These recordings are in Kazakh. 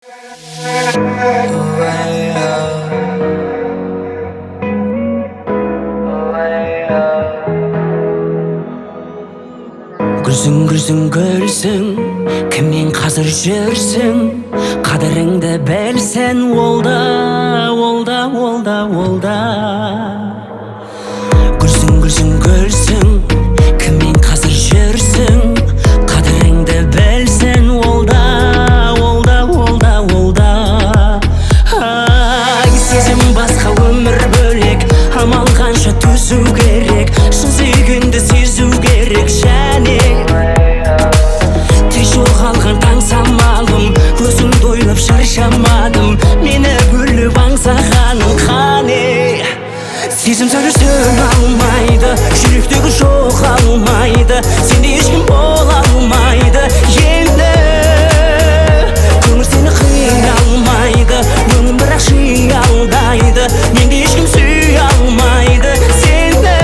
Gülsün kimмен қазір жүрсің, қадіріңді білсін, олда. Gülsün kimмен қазір жүрсің, қадіріңді білсін, олда. Ай, сезім басқа, өмір бөлек, амал қанша төзу керек, шын сүйгенді сезу керек, және тез жоғалған таң самалым, көзімді ойлап шаршамадым, мені бөліп аңсағаның қане. Сезім сөйлесін алмайды, жүректегі жоғалмайды, сенде ешкім бола алмайды енді. Көңіл сені қия алмайды, өңім бірақ жия алдайды, менде ешкім сүйе алмайды сені.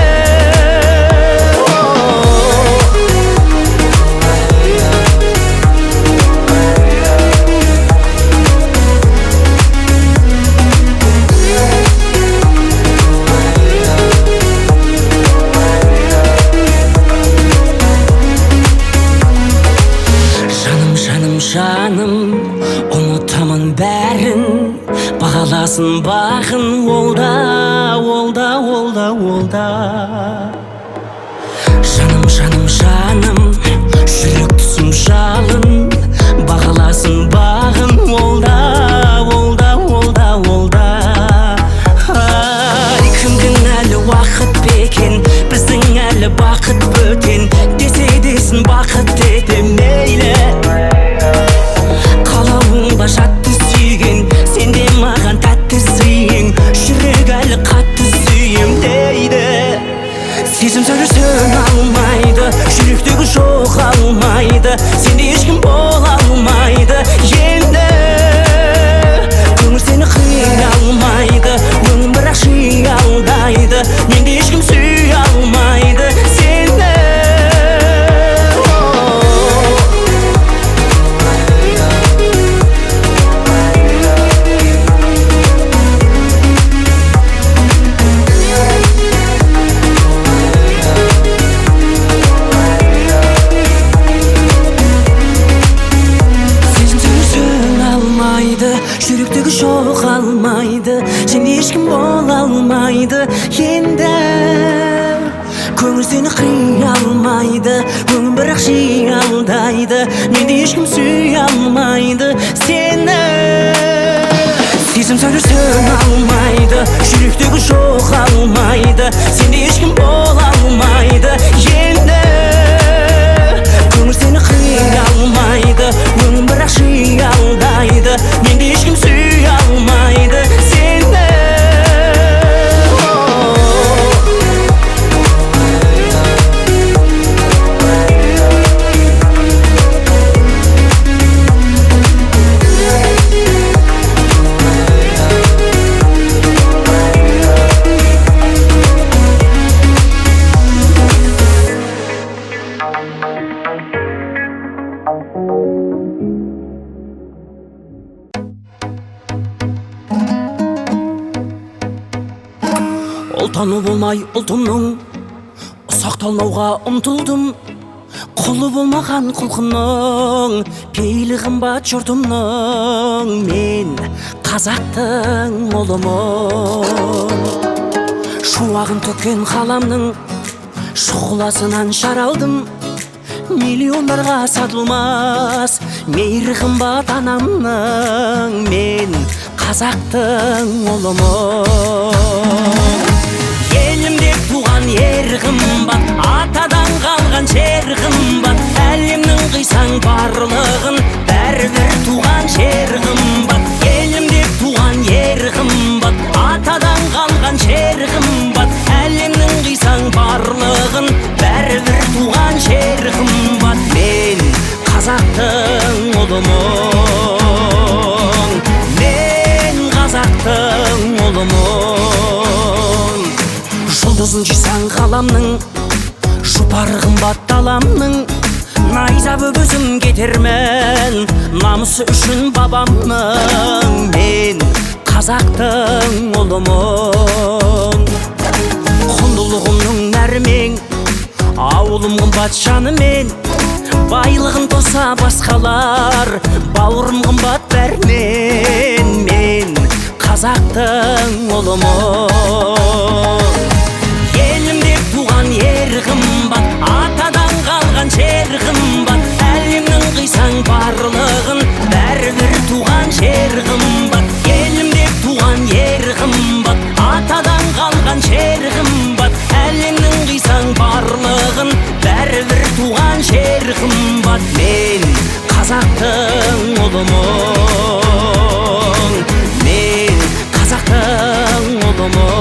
Жаным, ұмытамын бәрін, бағаласын бағын, олда. Жаным, жүрек түсім жалын, бағаласын бағын, олда. Ай, кімдің әлі уақыт бекен, біздің әлі бақыт бөтен, десе десін бақыт ете мейлі. Жатты сүйген, сенде маған тәтті сүйең, жүрек әлі қатты сүйем дейді. Сезім сөйлесін алмайды, жүректегі жоғалмайды, сенде ешкім бола алмайды енді. Көңіл сені қия алмайды, өңім бірақ жия алдайды, менде ешкім сүйе алмайды сені. Жүректегі жоғалмайды, сенде ешкім бола алмайды енді. Көңіл сені қия алмайды, өңім бірақ жия алдайды, менде ешкім сүйе алмайды сені. Сезім сөйлесін алмайды, жүректегі жоғалмайды, сенде ешкім бола алмайды енді. Көңіл сені қия алмайды, өңім бірақ жия алдайды, менде ешкім сүйе алмайды сені. Ұлтаны болмай ұлтымның, ұсақталмауға ұмтылдым, құлы болмаған құлқынның, пейілі қымбат жұртымның. Мен қазақтың ұлымын, шуағын төккен қаламның шұғыласынан жаралдым, миллиондарға сатылмас мейірі қымбат анамның. Мен қазақтың ұлымын. Елімде туған ер қымбат, атадан қалған жер қымбат, әлемнің қисаң барлығын, бәрібір туған жер қымбат. Елімде туған ер қымбат, атадан қалған жер қымбат, әлемнің қисаң барлығын, бәрібір туған жер қымбат. Мен қазақтың ұлымын, мен қазақтың ұлымын. Жұлдызын жисаң ғаламның, жұпары қымбат даламның, найза бөгөзім кетермін намысы үшін бабамның. Мен қазақтың ұлымын, құндылығымның нәрмен, ауылым қымбат жанымен. Байлығын тоса басқалар, бауырым қымбат бәрінен. Мен қазақтың ұлымын. Елім деп туған ер қымбат, атадан қалған жер қымбат. Әлемнің қисаң барлығын, бәрібір туған жер қымбат. Елім деп туған ер қымбат, атадан қалған жер қымбат. Әлемнің қисаң барлығын, бәрібір туған жер қымбат. Мен қазақтың ұлымын, мен қазақтың ұлымын.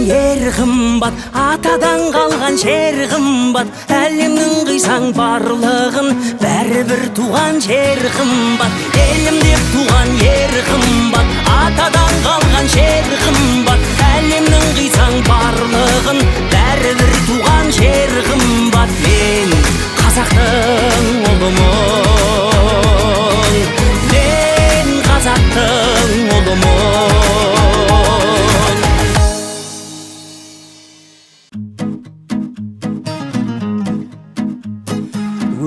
Ер қымбат, атадан қалған жер қымбат. Әлемнің қисаң барлығын, бәрібір туған жер қымбат. Елім деп туған ер қымбат, атадан қалған жер қымбат. Әлемнің қисаң барлығын, бәрібір туған жер қымбат. Мен қазақтың ұлымын, мен қазақтың ұлымын.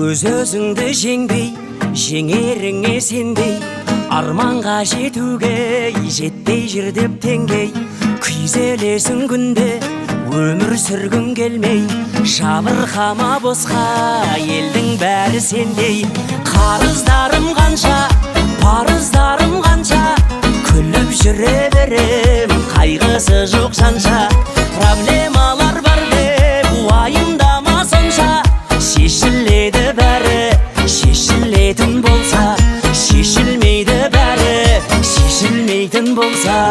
Өз-өзіңді жеңбей, жеңеріңе сенбей, арманға жетуге жетпей жүр деп теңгей. Күйзелесің күнде, өмір сүргің келмей, жабырқама босқа, елдің бәрі сендей. Қарыздарым қанша, парыздарым қанша, күліп жүре берем, қайғысы жоқ жанша. Проблемалар бар деп уайымдама сонша, шешіледі бәрі, шешілетін болса, шешілмейді бәрі, шешілмейтін болса.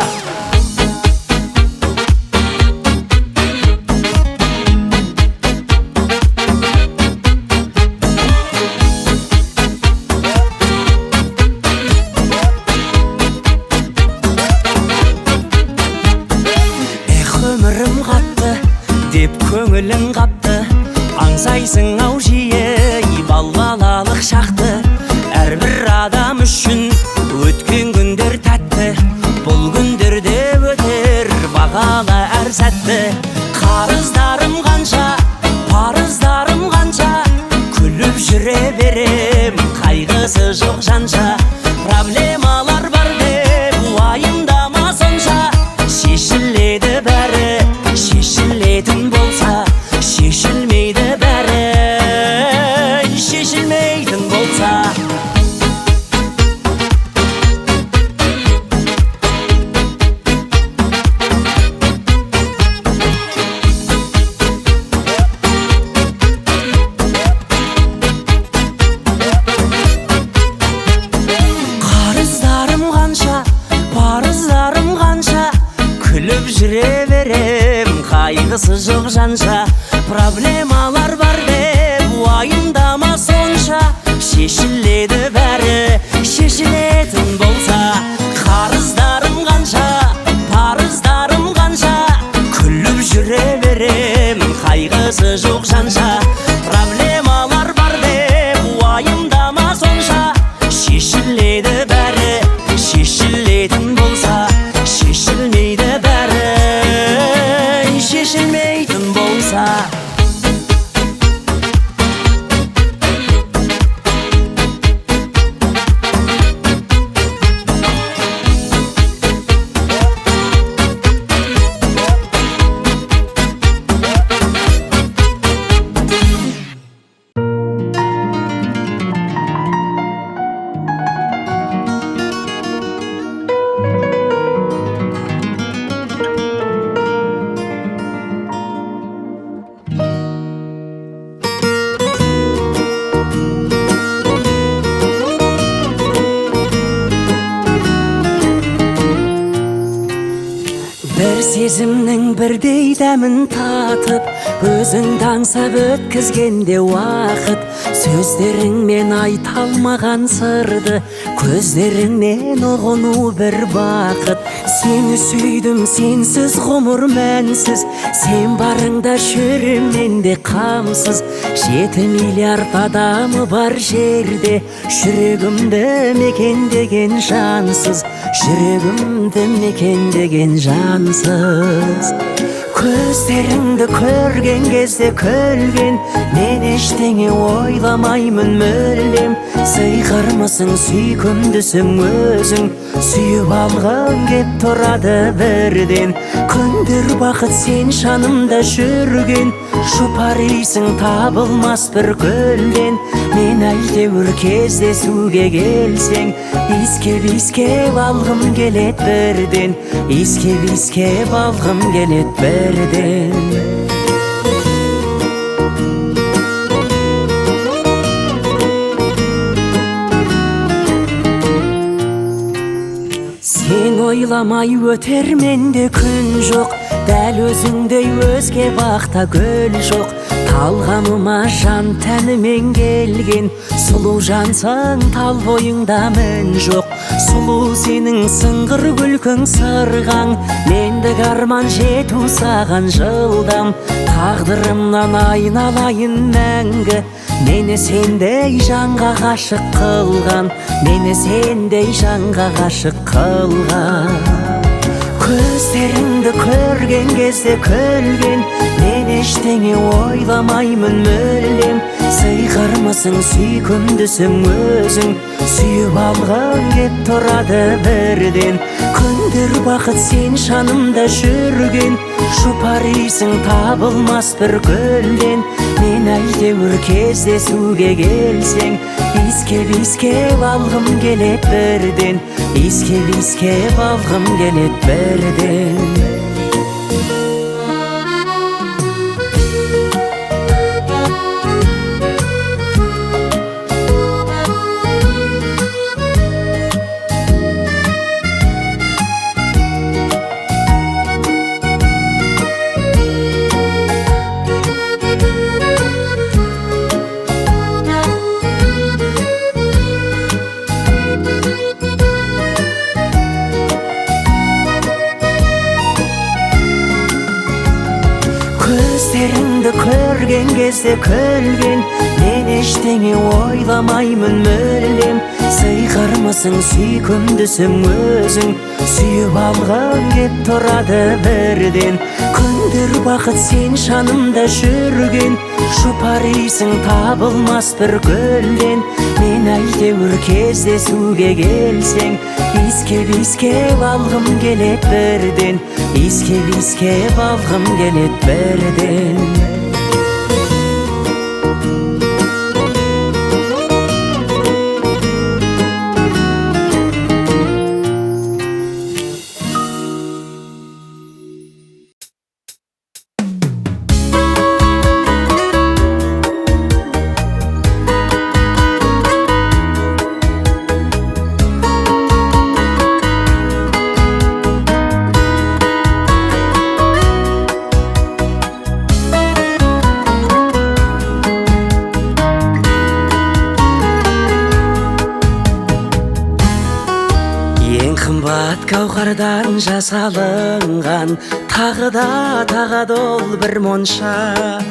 Өмірім қатты деп көңілің қапты, аңсайсың ау жиі балалық шақты. Әрбір адам үшін өткен күндер тәтті, бұл күндерде өтер бағалы әр сәтті. Қарыздарым қанша, парыздарым қанша, күліп жүре берем, қайғысы жоқ жанша. Проблемалар бар деп уайымдама сонша, шешіледі бәрі, шешілетін болса, шешілмейді бәрі, шешілмейтін болса. Қарыздарым қанша, парыздарым қанша, күліп жүре берем, қайғысы жоқ жанша. Проблемалар бар деп уайымдама сонша, шешіледі бәрі, шешілетін болса. Қарыздарым қанша, парыздарым қанша, күліп жүре берем, қайғысы жоқ жанша. Проблемалар бар деп уайымдама сонша, шешіледі бәрі, шешілетін болса, шешілмейді бәрі, шешілмейтін болса. сезімнің бірдей дәмін татып, өзіңді аңсап өткізгенде уақыт, сөздеріңмен айта алмаған сырды, көздеріңнен ұғыну бір бақыт. Сені сүйдім, сенсіз ғұмыр мәнсіз, сен барыңда жүрем менде қамсыз. 7 миллиард адамы бар жерде, жүрегімді мекендеген жансыз, жүрегімді мекендеген жансыз. Көздеріңді көрген кезде күлген, мен ештеңе ойламаймын мүлдем. Сыйқырмысың, сүйкімдісің өзің, сүйіп алғым кеп тұрады бірден. Күндер бақыт сен жанымда жүрген, жұпарисың табылмас бір гүлден. Мен әйтеуір кездесуге келсең, иіскеп алғым келет бірден, иіскеп алғым келет бірден. Сен ойламай өтер менде күн жоқ, дәл өзіңдей өзге бақта гүл жоқ. Талғамыма жан тәнімен келген, сұлу жансың, тал бойыңда мін жоқ. Сұлу сенің сыңғыр күлкің сырғаң, мендік арман жету саған жылдам. Тағдырымнан айналайын мәңгі, мені сендей жанға ғашық қылған, мені сендей жанға ғашық қылған. Көздеріңді көрген кезде күлген, мен ештеңе ойламаймын мүлдем. Сыйқырмысың, сүйкімдісің өзің, сүйіп алғым кеп тұрады бірден. Күндер бақыт сен жанымда жүрген, жұпарисың табылмас бір гүлден. Мен әйтеуір кездесуге келсең, иіскеп алғым келет бірден, иіскеп алғым келет бірден. Көздеріңді көрген кезде күлген, мен ештеңе ойламаймын мүлдем. Сыйқырмысың, сүйкімдісің өзің, сүйіп алғым кеп тұрады бірден. Күндер бақыт сен жанымда жүрген, жұпарисың табылмас бір гүлден. Мен әйтеуір кездесуге келсең, иіскеп алғым келет бірден, иіскеп алғым келет бірден. Қымбат гауһардан жасалынған, тағы да тағады ол бір моншақ.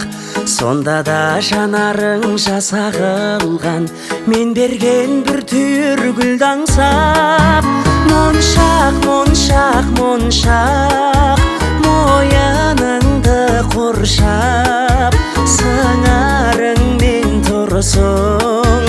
Сонда да жанарың жасағылған, мен берген бір түйір гүлді аңсап. Моншақ, моншақ, моншақ, мойыныңды қоршап, сыңарыңмен тұрсың,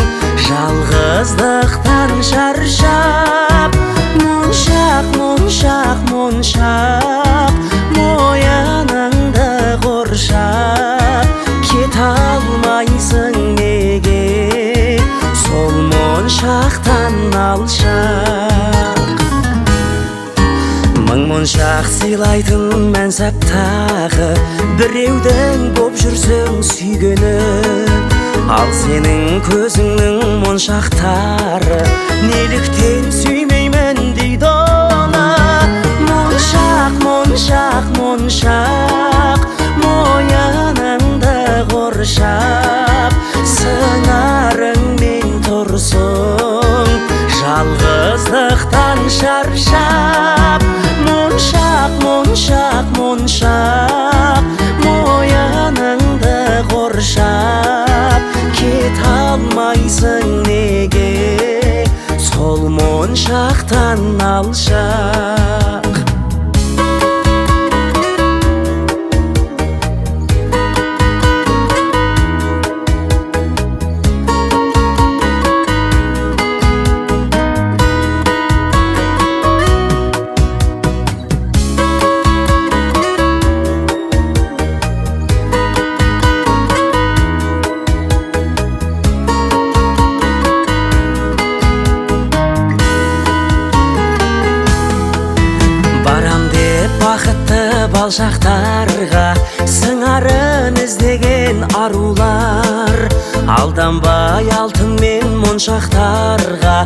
жалғыздықтан шаршап. Моншақ, моншақ, моншақ, мойыныңды қоршап, кете алмайсың неге сол моншақтан алшақ. Мың моншақ сыйлайтын мәнсап тағы, біреудің боп жүрсің сүйгені. Ал сенің көзіңнің моншақтары, неліктен сүймеймін дейді оны. Моншақ, моншақ, моншақ мойыныңды қоршап сыңарыңмен тұрсың жалғыздықтан шаршап моншақ моншақ моншақ мойыныңды қоршап кете алмайсың неге сол моншақтан алшақ. Балжақтарға сыңарын іздеген арулар алданбай алтын мен моншақтарға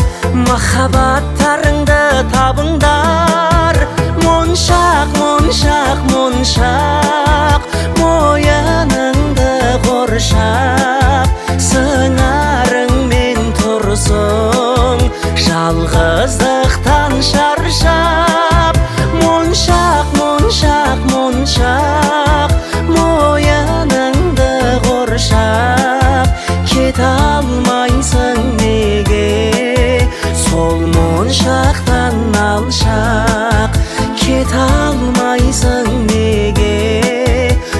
махаббаттарыңды табыңдар. Моншақ моншақ моншақ мойыныңды қоршап сыңарыңмен тұрсың жалғыздықтан шаршап моншақ моншақ моншақ мойыныңды қоршап кете алмайсың неге сол моншақтан алшақ. Кете алмайсың неге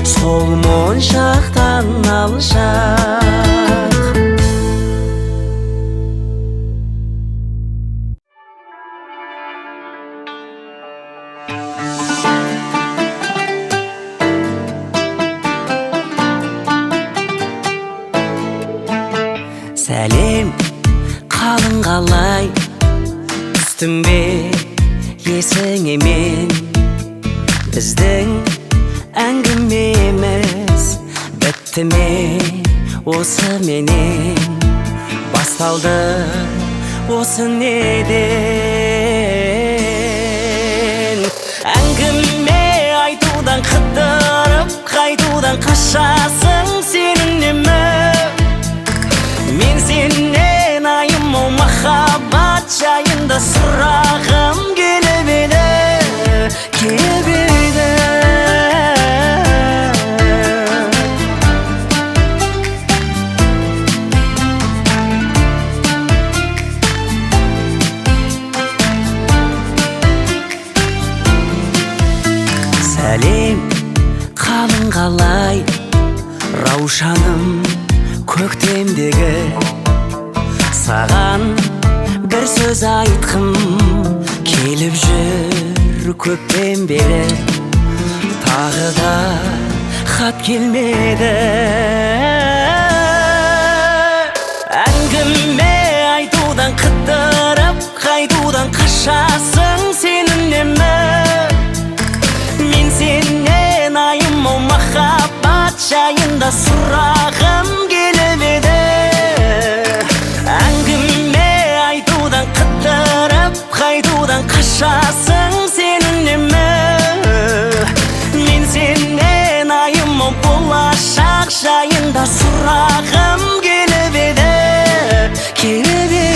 сол моншақтан алшақ. Сәлем, қалың қалай түстің бе есіңе мен? Біздің әңгімеміз бітті ме осы менен? Басталды осы неден? Әңгіме айтудан қыдырып қайтудан қашасың сенің немі? Мен сенен айым ол махаббат жайында сұрағым келіп еді, келіп еді. Сәлем, қалың қалай раушаным көктемдегі? Саған бір сөз айтқым келіп жүр көптен бері, тағы да хат келмеді. Әңгіме айтудан қыдырып қайтудан қашасың сенің немі? Мен сенен айым ол махаббат жайында сұрағым келіп еді. Әңгіме айтудан қыдырып қайтудан қашасың сенің немі? Мен сенен айым ол болашақ жайында сұрағым келіп еді, келіп еді.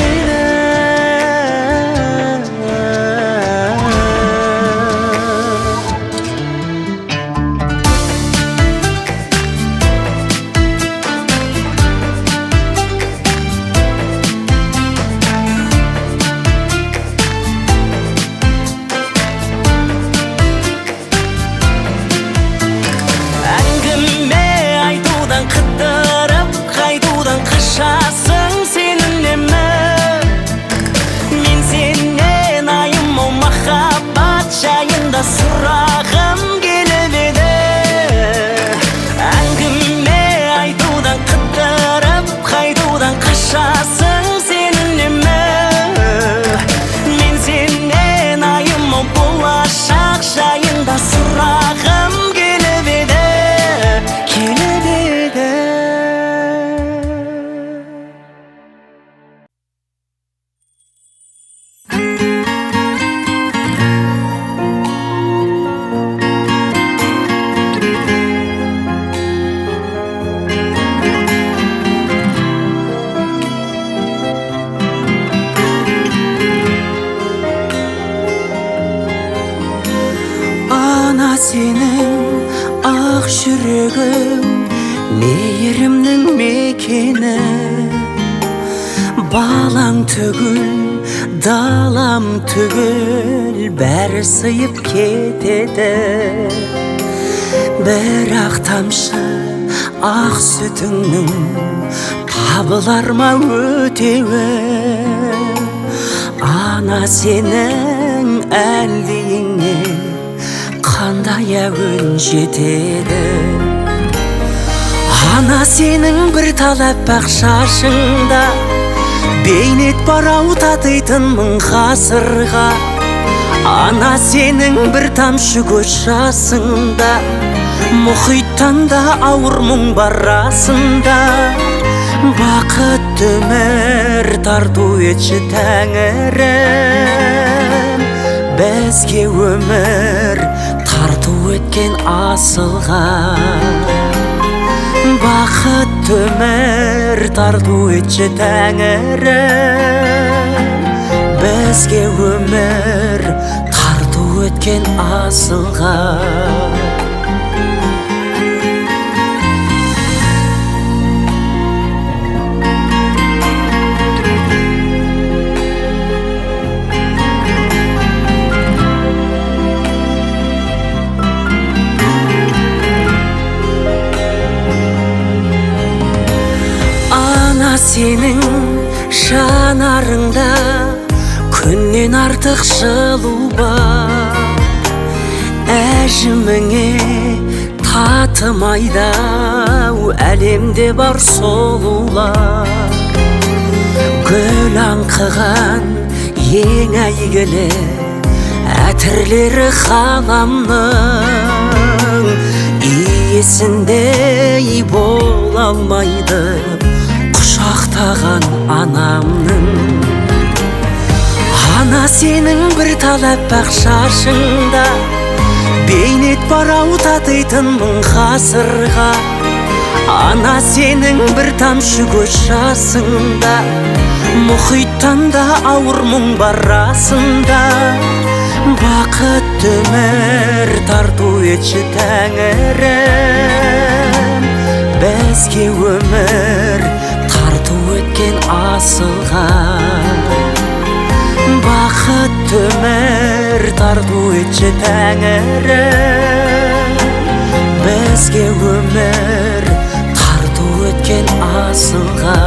сенің ақ жүрегің мейірімнің мекені, балаң түгіл далам түгіл бәрі сыйып кетеді. Бірақ тамшы ақ сүтіңнің табылар ма өтеуі? Ана сенің әлдиіңе қандай әуен жетеді? Ана сенің бір талап бақ шашыңда бейнет барау татитын мың ғасырға. Ана сенің бір тамшы көз жасыңда мұхиттан да ауыр мұң бар расында. Бақытты өмір тарту етші Тәңірім, бізге өмір тарту еткен асылға. Бақытты өмір тарту етші Тәңірім, бізге өмір тарту еткен асылға. Сенің жанарыңда күннен артық жылу бар, әжіміңе татымайды әлемде бар сұлулар. Гүл аңқыған ең әйгілі әтірлері ғаламның, иесіндей бола алмайды құшақтаған анамның. Ана сенің бір талап бақ шашыңда бейнет барау татитын мың ғасырға. Ана сенің бір тамшы көз жасыңда мұхиттан да ауыр мұң бар расында. Бақытты өмір тарту етші Тәңірім, бізге өмір тарту еткен асылға. Бақытты өмір тарту етші Тәңірім, бізге өмір тарту еткен асылға.